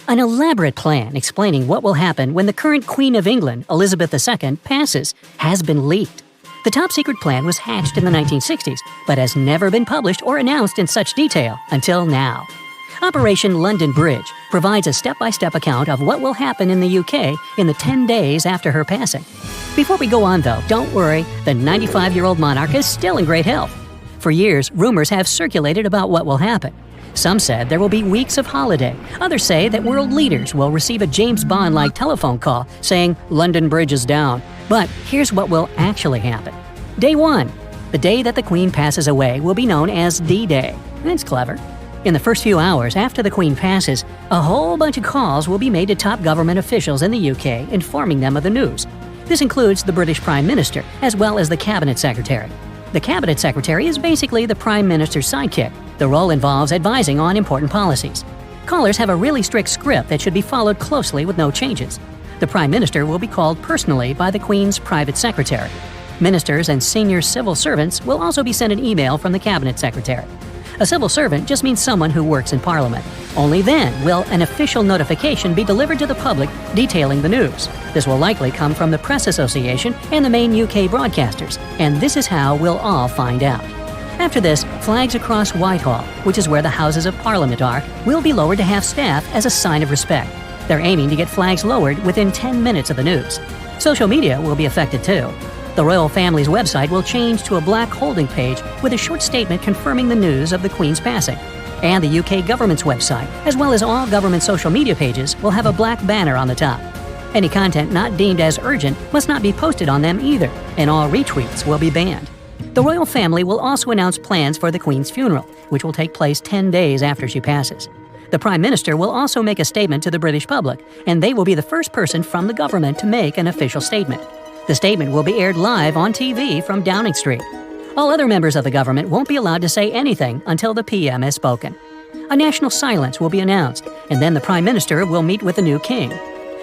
An elaborate plan explaining what will happen when the current Queen of England, Elizabeth II, passes has been leaked. The top-secret plan was hatched in the 1960s, but has never been published or announced in such detail until now. Operation London Bridge provides a step-by-step account of what will happen in the UK in the 10 days after her passing. Before we go on, though, don't worry, the 95-year-old monarch is still in great health. For years, rumors have circulated about what will happen. Some said there will be weeks of holiday. Others say that world leaders will receive a James Bond-like telephone call saying London Bridge is down. But here's what will actually happen. Day 1. The day that the Queen passes away will be known as D-Day. That's clever. In the first few hours after the Queen passes, a whole bunch of calls will be made to top government officials in the UK informing them of the news. This includes the British Prime Minister as well as the Cabinet Secretary. The Cabinet Secretary is basically the Prime Minister's sidekick. The role involves advising on important policies. Callers have a really strict script that should be followed closely with no changes. The Prime Minister will be called personally by the Queen's private secretary. Ministers and senior civil servants will also be sent an email from the Cabinet Secretary. A civil servant just means someone who works in Parliament. Only then will an official notification be delivered to the public detailing the news. This will likely come from the Press Association and the main UK broadcasters, and this is how we'll all find out. After this, flags across Whitehall, which is where the Houses of Parliament are, will be lowered to half-staff as a sign of respect. They're aiming to get flags lowered within 10 minutes of the news. Social media will be affected too. The royal family's website will change to a black holding page with a short statement confirming the news of the Queen's passing. And the UK government's website, as well as all government social media pages, will have a black banner on the top. Any content not deemed as urgent must not be posted on them either, and all retweets will be banned. The royal family will also announce plans for the Queen's funeral, which will take place 10 days after she passes. The Prime Minister will also make a statement to the British public, and they will be the first person from the government to make an official statement. The statement will be aired live on TV from Downing Street. All other members of the government won't be allowed to say anything until the PM has spoken. A national silence will be announced, and then the Prime Minister will meet with the new king.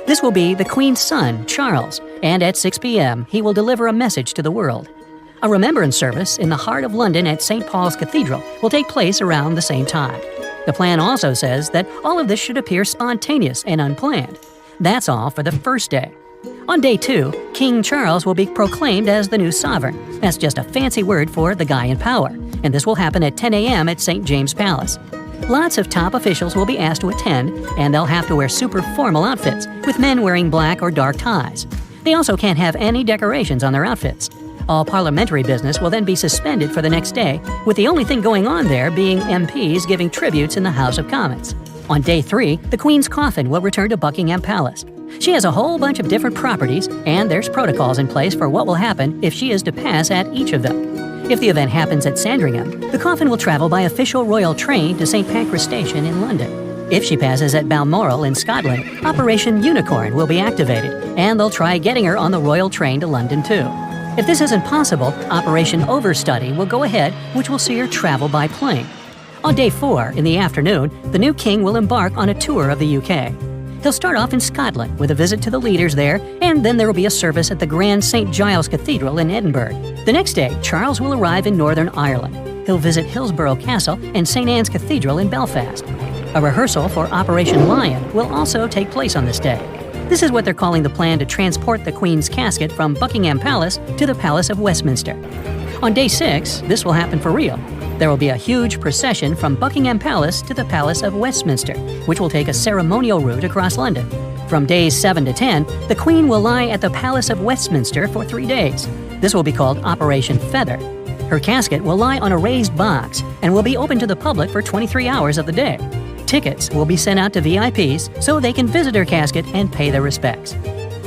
This will be the Queen's son, Charles, and at 6 p.m. he will deliver a message to the world. A remembrance service in the heart of London at St. Paul's Cathedral will take place around the same time. The plan also says that all of this should appear spontaneous and unplanned. That's all for the first day. On day 2, King Charles will be proclaimed as the new sovereign. That's just a fancy word for the guy in power, and this will happen at 10 a.m. at St. James Palace. Lots of top officials will be asked to attend, and they'll have to wear super formal outfits, with men wearing black or dark ties. They also can't have any decorations on their outfits. All parliamentary business will then be suspended for the next day, with the only thing going on there being MPs giving tributes in the House of Commons. On day 3, the Queen's coffin will return to Buckingham Palace. She has a whole bunch of different properties, and there's protocols in place for what will happen if she is to pass at each of them. If the event happens at Sandringham, the coffin will travel by official royal train to St. Pancras Station in London. If she passes at Balmoral in Scotland, Operation Unicorn will be activated, and they'll try getting her on the royal train to London too. If this isn't possible, Operation Overstudy will go ahead, which will see her travel by plane. On day 4, in the afternoon, the new king will embark on a tour of the UK. He'll start off in Scotland with a visit to the leaders there, and then there will be a service at the Grand St. Giles Cathedral in Edinburgh. The next day, Charles will arrive in Northern Ireland. He'll visit Hillsborough Castle and St. Anne's Cathedral in Belfast. A rehearsal for Operation Lion will also take place on this day. This is what they're calling the plan to transport the Queen's casket from Buckingham Palace to the Palace of Westminster. On day 6, this will happen for real. There will be a huge procession from Buckingham Palace to the Palace of Westminster, which will take a ceremonial route across London. From days 7 to 10, the Queen will lie at the Palace of Westminster for 3 days. This will be called Operation Feather. Her casket will lie on a raised box and will be open to the public for 23 hours of the day. Tickets will be sent out to VIPs so they can visit her casket and pay their respects.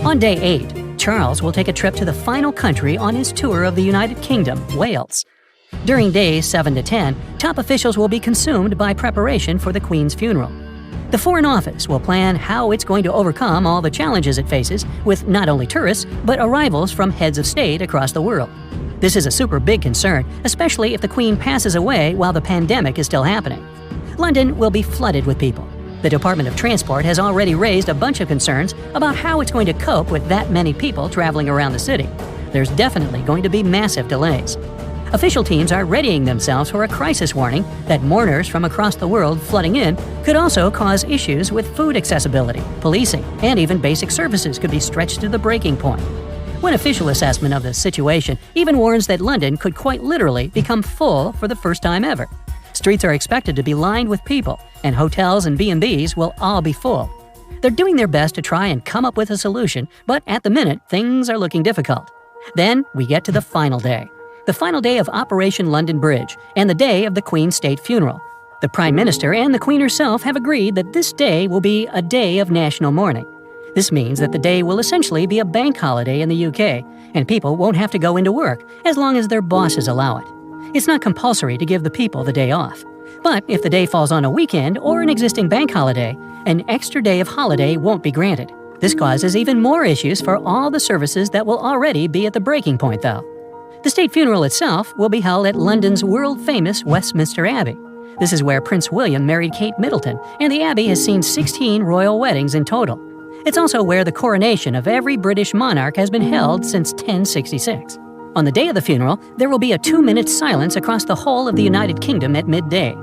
On day 8, Charles will take a trip to the final country on his tour of the United Kingdom, Wales. During days 7 to 10, top officials will be consumed by preparation for the Queen's funeral. The Foreign Office will plan how it's going to overcome all the challenges it faces with not only tourists, but arrivals from heads of state across the world. This is a super big concern, especially if the Queen passes away while the pandemic is still happening. London will be flooded with people. The Department of Transport has already raised a bunch of concerns about how it's going to cope with that many people traveling around the city. There's definitely going to be massive delays. Official teams are readying themselves for a crisis warning that mourners from across the world flooding in could also cause issues with food accessibility, policing, and even basic services could be stretched to the breaking point. One official assessment of the situation even warns that London could quite literally become full for the first time ever. Streets are expected to be lined with people, and hotels and B&Bs will all be full. They're doing their best to try and come up with a solution, but at the minute, things are looking difficult. Then we get to the final day of Operation London Bridge, and the day of the Queen's state funeral. The Prime Minister and the Queen herself have agreed that this day will be a day of national mourning. This means that the day will essentially be a bank holiday in the UK, and people won't have to go into work as long as their bosses allow it. It's not compulsory to give the people the day off. But if the day falls on a weekend or an existing bank holiday, an extra day of holiday won't be granted. This causes even more issues for all the services that will already be at the breaking point, though. The state funeral itself will be held at London's world-famous Westminster Abbey. This is where Prince William married Kate Middleton, and the Abbey has seen 16 royal weddings in total. It's also where the coronation of every British monarch has been held since 1066. On the day of the funeral, there will be a 2-minute silence across the whole of the United Kingdom at midday.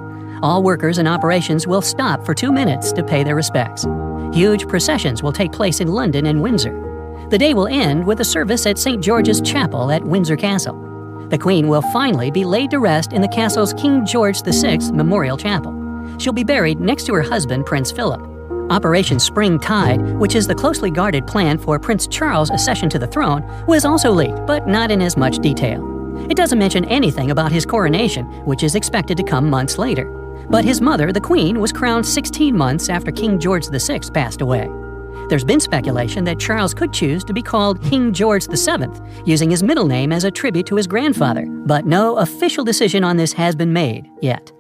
All workers and operations will stop for 2 minutes to pay their respects. Huge processions will take place in London and Windsor. The day will end with a service at St. George's Chapel at Windsor Castle. The Queen will finally be laid to rest in the castle's King George VI Memorial Chapel. She'll be buried next to her husband, Prince Philip. Operation Spring Tide, which is the closely guarded plan for Prince Charles' accession to the throne, was also leaked, but not in as much detail. It doesn't mention anything about his coronation, which is expected to come months later. But his mother, the Queen, was crowned 16 months after King George VI passed away. There's been speculation that Charles could choose to be called King George VII, using his middle name as a tribute to his grandfather, but no official decision on this has been made yet.